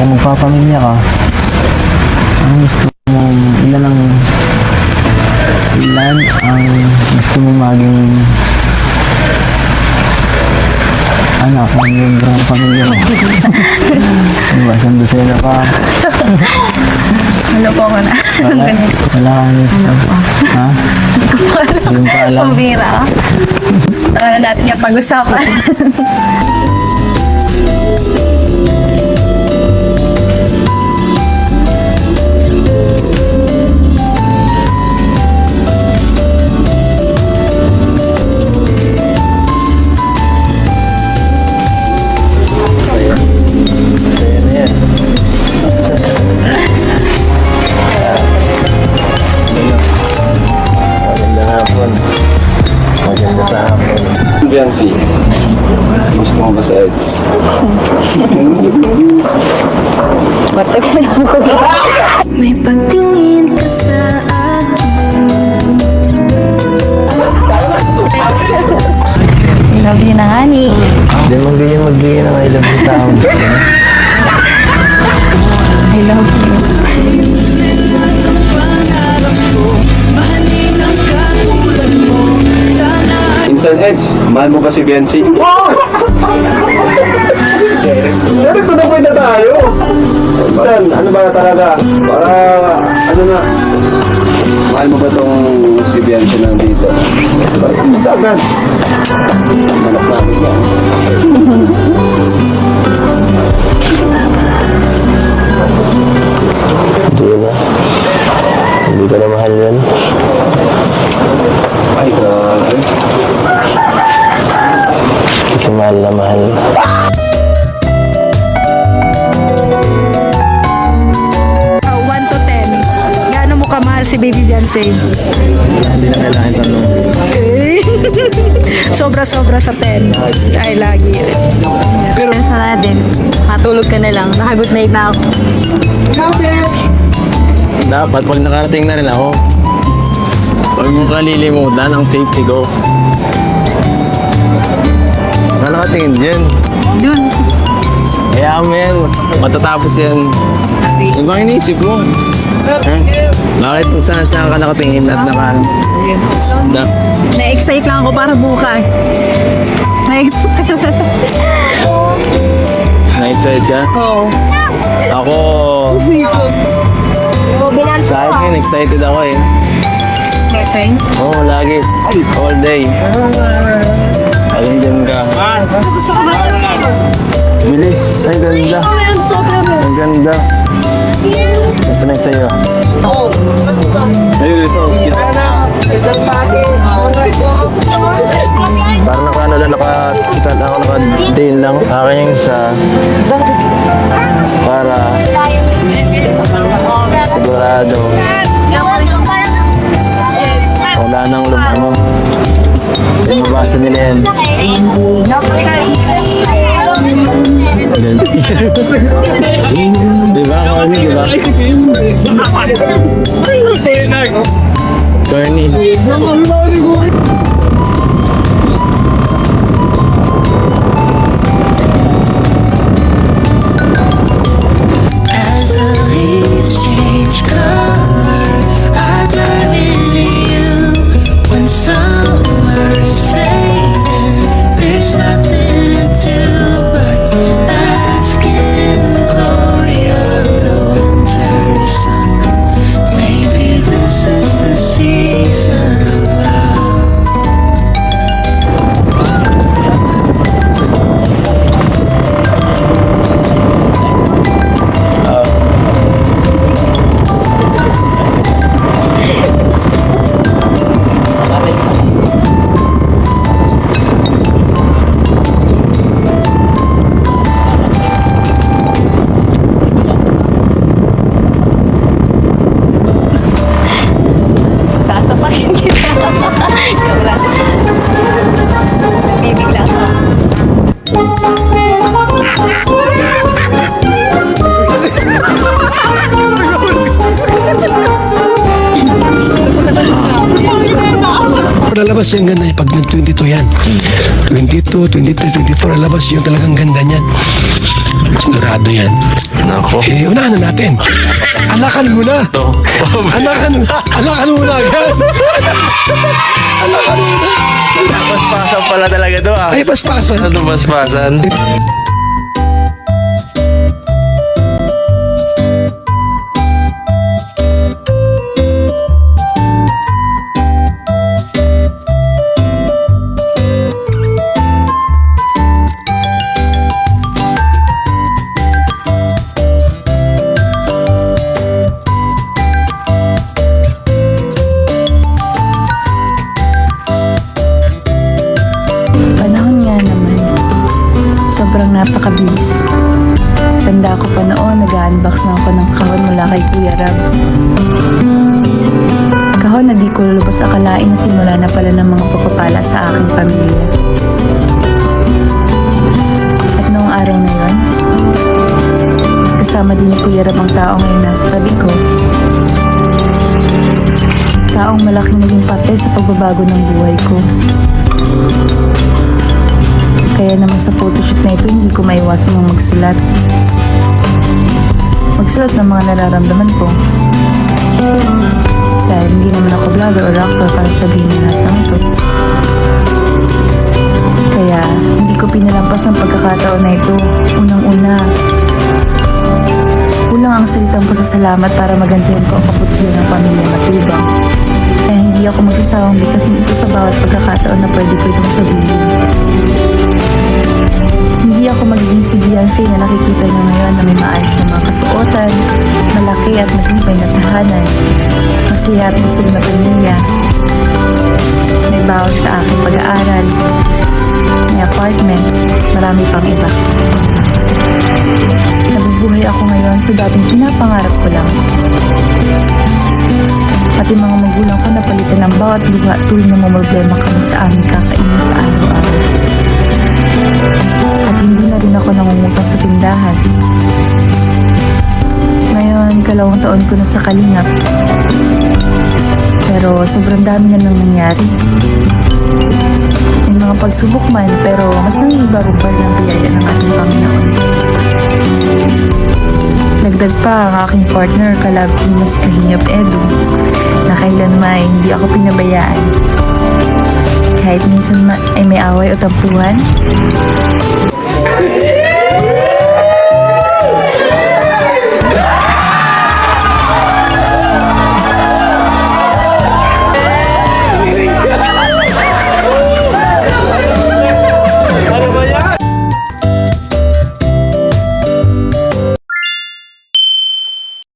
kung magpapamilya ka, ang gusto mo, ilan ang gusto mo maging anak ng miyembro ng pamilya mo? Diba, sandusela ka? Ano po ko na? Wala ka nito. Ha? Hindi mo pa alam. Pambira. Ano natin yung pag-usapan? Maganda sa hapon. Fiancé. Gusto mo ba sa Eds? May pagtingin ka sa akin. Love you na, honey. Hindi mo ganyan magbigay ng I love you tao. I love you. Insan Eds, mahal mo ba si Fiancé? Narito na po na tayo. Insan, ano ba talaga? Para, ano na, mahal mo ba tong si Fiancé nandito? Basta agad. Manap namin yan. Hindi na. Hindi ko na mahal yan. Ay, grabe. Kasi mahal na mahal. Oh, 1 to 10. Gaano mo kamahal si Baby Beyonce? Hindi na kailangan tanong. Sobra-sobra sa 10. Ay, lagi. Pero sa natin, matulog ka na lang. Nakagood night na ako. Dapat pag nakarating na rin ako, huwag mo kalilimutan ang safety goals. Ano nakatingin dyan? Dun. Kaya mo yan, matatapos yan. Yung bang iniisip mo? Ha? Bakit kung saan ka nakatingin at Na-excite lang ako para bukas. Na-excite. na-excited ka? Oo. Ako, sa akin, excited ako eh. Excited? Oo, lagi. All day. Alin dyan ka. Bilis. Ay, ganda. Ang ganda. Nasa na sa'yo? Ayun, ito. Parang nakano lang, naka-deal lang. Akin yung isa. Para sigurado wala nang lumano. Hindi mabasa nila yan. Diba? Kasi diba? Corny. As the leaves change color, I dive into you. When summer's fading, there's nothing to do but bask in the glory of the winter sun. Maybe this is the season of love. lalabas yung ganda niya pag nag-22 yan. 22, 23, 24 lalabas yung talagang ganda niyan. Sigurado yan. Nako. Eh, unahan na natin. Anakan mo na. Anakan mo na agad. Anakan mo na. Paspasan pala talaga to ah. Ay, paspasan. Ano paspasan? Panahon nga naman. Sobrang napakabilis. Tanda ko pa noon, nag-unbox na ako ng kahon mula kay Kuya Rab. Kahon na di ko lubos akalain na simula na pala ng mga pagpapala sa aking pamilya. At noong araw na yon, kasama din ni Kuya Rab ang tao ngayon nasa tabi ko. Taong malaking naging parte sa pagbabago ng buhay ko. Kaya naman sa photoshoot na ito, hindi ko maiwasan ng magsulat. Magsulat ng mga nararamdaman ko. Dahil hindi naman ako vlogger or actor para sabihin ng lahat ng ito. Kaya hindi ko pinalampas ang pagkakataon na ito. Unang-una, kulang ang salitang pasasalamat para magantihan ko ang kabutihan ng pamilya Matubang. Kaya hindi ako magsasawang bigkasin ito sa bawat pagkakataon na pwede ko itong sabihin. Hindi ako magiging si Beyonce na nakikita niyo ngayon na may maayos na mga kasuotan, malaki at matibay na tahanan, masaya at busog na pamilya, may bawat sa aking pag-aaral, may apartment, marami pang iba. Nabubuhay ako ngayon sa dating pinapangarap ko lang. Pati mga magulang ko napalitan ng bawat luha tuloy na problema kami sa aming kakainin sa araw-araw. At hindi na rin ako nangungutang sa tindahan. Ngayon, kalawang taon ko na sa Kalingap. Pero sobrang dami na nang nangyari. May mga pagsubok man, pero mas nangibarubal ng biyaya ng ating Panginoon. Dagdag pa ang aking partner, kalab na si Kalingap Edu, na kailanman hindi ako pinabayaan. Kahit minsan ay may away o tampuhan,